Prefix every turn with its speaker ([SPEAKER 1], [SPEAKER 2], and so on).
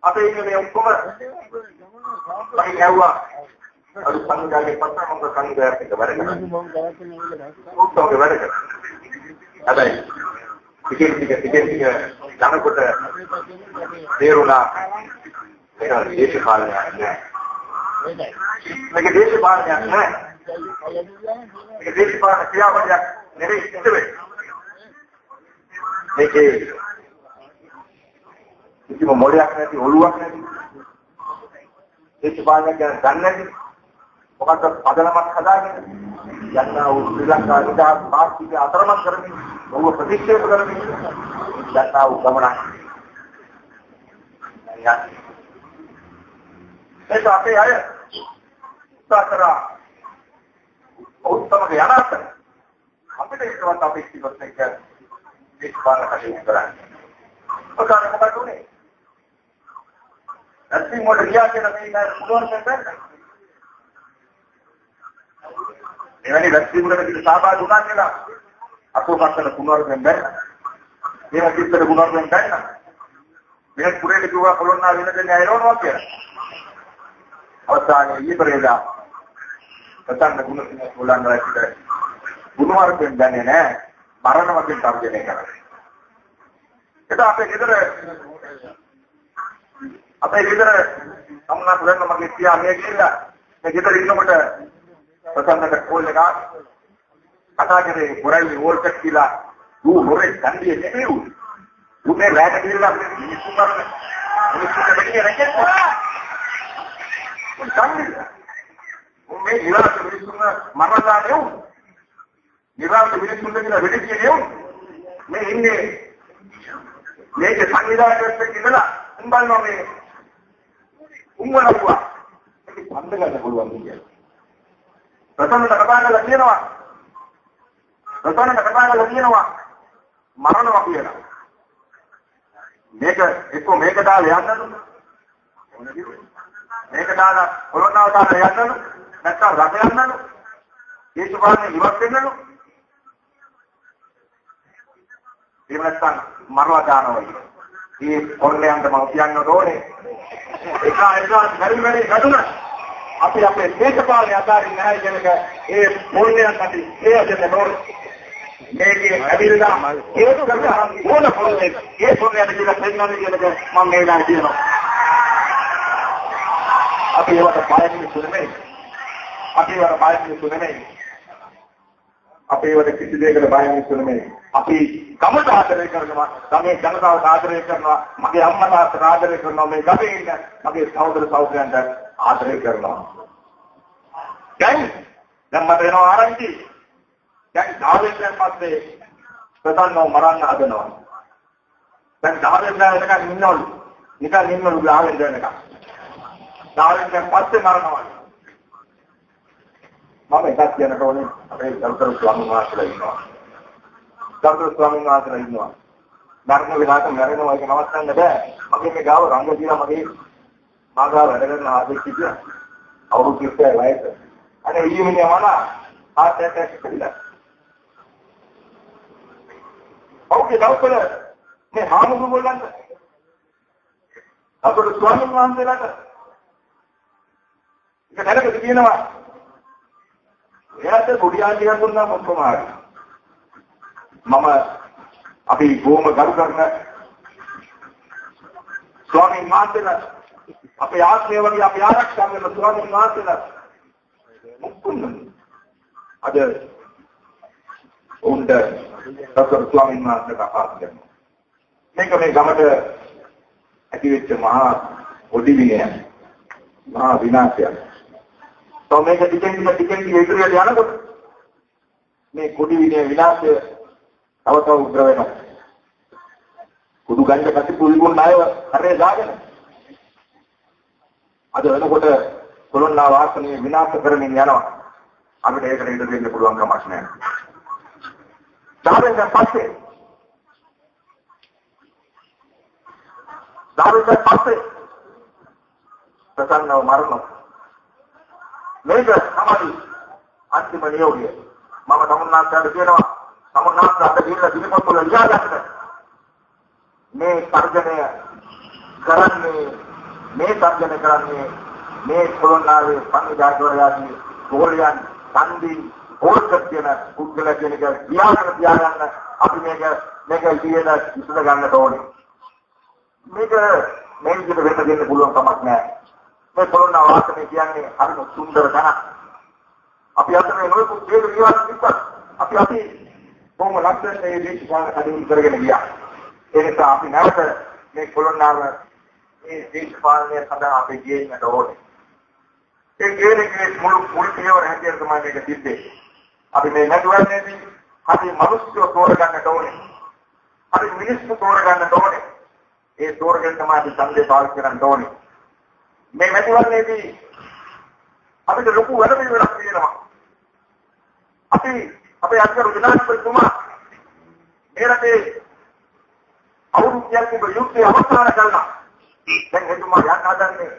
[SPEAKER 1] අපේ ඉන්නේ ඔක්කොම මම යවුවා අර සංඝයාගේ පස්සම සංඝයාට එක වැඩ කරනවා. ඔක්කොම වැඩ කරනවා. හැබැයි ටිකෙන් යනකොට තේරුණා මේක දේශපාලනයක් නෑ. මේක දේශපාලනයක් නෑ. මේක දේශපාලන ක්‍රියාවලියක් නෙවෙයි ඉතින් මේකේ කිසිම මොලයක් නැති ඔළුවක් නැති දේශපාලනයක් ගැන දන්නේ නැති මොකක්ද පදනමක් හදාගෙන යන්නා වූ ශ්‍රී ලංකා නිදහස් පාර්ටිය අතරමං කරමින් ඔහු ප්‍රතික්ෂේප කරමින් යන්නා වූ ගමනක් ඒක අපේ අය උත්තරා උත්තමක යනාත අපිට ඒකවත් අපේ ඉතිවත් එක දේශපාලන කටයුතු කරන්නේ ඔතන මොකද උනේ ඇත්තම මොකද ගියා කියලා මේ පුළුවන් නැහැ එවැනි වැක්සින්වලට සහභාගී වුණා කියලා අතෝපත්තන පුනර්වෙන් බැරි මේවා කිත්තර පුනර්වෙන් බැරි මේ පුරේට කිව්වා කොළොන්නා වෙන දෙන්නේ අයරවනවා කියලා අවසානයේ ඊපරේදා පතන්න ගුණ කොළන්නා කියලා පුනර්වෙන් දැනේ නැහැ මරණ වගේ තර්ජනය කරා ඒක අපේ ගෙදර අම්මා පුරන්න මගේ පියා මේ කියලා මේ ගෙදර ඉන්නකොට පතන්නට කෝල් එක කතා කරේ පොරයි වෝල්ට් කියලා ඌ හොරේ කන්දියේ නෙමෙයි ඌ මේ රැට කියලා මිනිස්සු කරන මිනිස්සු දෙන්නේ රැකෙන්න ඌ කන්දිය ඌ මේ ඉලාස මිනිස්සුන මරලා නෙව් ඉලාස මිනිස්සුන් දෙන්න වෙඩි නෙව් මේ ඉන්නේ මේක සංවිධානයක් කියලා උඹන්නවා මේ උඹලුවා ඒක බන්ද ගන්න පුළුවන් කියලා රතනට කතාකලා කියනවා මරණවා කියලා මේක එක්ක මේක දාලා යන්නලු මේක දාලා කොළොන්නාව දාලා යන්නලු නැත්නම් රට යන්නලු දේශපාලනේ ඉවත් වෙන්නලු ඒ නැත්නම් මරවා දානවා මේ කොල්ලයන්ට මම කියන්න ඕනේ එක පරිමරේ ගදුනා අපි අපේ දේශපාලන අධාරින් නැහැ කියනක ඒ මොල්ලයන් අපි හේයදෙන්න ඕනේ මේකේ ඇවිල්ලා ඒක කරලා ඕන පොල්ලේ ඒ පොල්ලයට කියලා පෙන්නන්නේ කියනක මම මේ දාන කියනවා අපි ඒවට බයන්නේ සුනෙමෙයි අපි ඒවට කිසි දෙයකට බයන්නේ සුනෙමෙයි අපි කමට ආදරය කරනවා ගමේ ජනතාවට ආදරය කරනවා මගේ අම්මලාට ආදරය කරනවා මේ ගමේ ඉන්න මගේ සහෝදර සහෝදරයන්ට ආදරය කරනවා දැන් මට එනවා ආරංචි දැන් ධාවෙන් පස්සේ ප්‍රධානව මරන්න හදනවා දැන් ධාවෙන් දැනගෙන ඉන්නවලු නිකන් ඉන්නවලු ධාවෙන් දැනගෙන ධාවෙන් පස්සේ මරනවා මම එකක් කියන්න ඕනේ අපේ දරුතර ස්වාමීන් වහන්සේලා ඉන්නවා ධර්ම විලාස මරනවා ඒක නවත්තන්න බෑ මගේ මේ ගාව රංග කියලා මගේ මාගාව වැඩ කරන ආදෙක් කිව්වා අවුරුදු 30 වයස අනේ ඊමිනේ යවනා හાર્ට් ඇටැක් කියලා ඔව්ගේ දවසල මේ හාමුදුරු ගොල්ලන්ට අපේ ස්වාමීන් වහන්සේලාට ඒක දැනගද කියනවා එයාට පොඩියාන් ටිකක් දුන්නා මොකම ආරි මම අපි බොහොම ගරු කරන ස්වාමීන් වහන්සේලා අපේ ආශ්‍රය වගේ අපි ආරක්ෂා කරන ස්වාමීන් වහන්සේලා මුක්කුන්න අද උන්ට සතර ස්වාමීන් වහන්සේලා පාස් කරනවා මේක මේ ගමට ඇතිවෙච්ච මහා පොඩි විනයක් මහා විනාශයක් તો මේක ටිකෙන් ඉදිරියට යනකොට මේ පොඩි විනය විනාශය තව උග්‍ර වෙනවා කුඩු ගන්න කටි පුල්ගුණ ණයව කරේ දාගෙන අද වෙනකොට කොළොන්නා වාසනය විනාශ කරමින් යනවා අපිට ඒකට ඉඩ දෙන්න පුළුවන් කමක් නැහැ ධාවෙන් පස්සේ ප්‍රසන්නව මරනවා මේක තමයි අන්තිම නියෝගය මම තමුන්නාන්ට කියනවා තමුන්නාන්ට අද ගිහිල්ලා දිනපොළ ලියා ගන්න මේ තර්ජනය කරන්නේ මේ සංජන කරන්නේ මේ කොළොන්නාවේ සංවිධායකවරයාගේ ගෝලයන් සම්දි ඕල්කත් කියන පුද්ගල කෙනෙක් තියාගන්න අපි මේක ඉතින් ඉස්සර ගන්නට ඕනේ. මේක විදිහට වෙන්න දෙන්න පුළුවන් කමක් නැහැ. මේ කොළොන්නාව වාසනේ කියන්නේ හරිම සුන්දර තැනක්. අපි අතන නොයෙකුත් දේවල් විවාද තිබ්බත් අපි බොහොම ලස්සනට මේ දේශපාලන කටයුතු කරගෙන ගියා. ඒ නිසා අපි නැවත මේ කොළොන්නාව මේ දේශපාලනය සඳහා අපි ගියන්නට ඕනේ. ඒ කියන්නේ මුළු පියවර හැටියට තමයි මේක තිබ්බේ. අපි මේ නැතුවන්නේදී අපි මිනිස්සු තෝරගන්නට ඕනේ. අපි මිනිස්සු තෝරගන්නට ඕනේ. ඒ තෝරගෙන තමයි අපි ඡන්දේ පාවිච්චි කරන්න ඕනේ. මේ නැතුවන්නේදී අපිට ලොකු වැඩ පිළිවෙලක් තියෙනවා. අපේ අධිකරු ජනාධිපතිතුමා මේ රටේ අවුරුද්දක් තිබු යුද්ධය අවසන් කළා. දැන් එතුමා යන්න හදන්නේ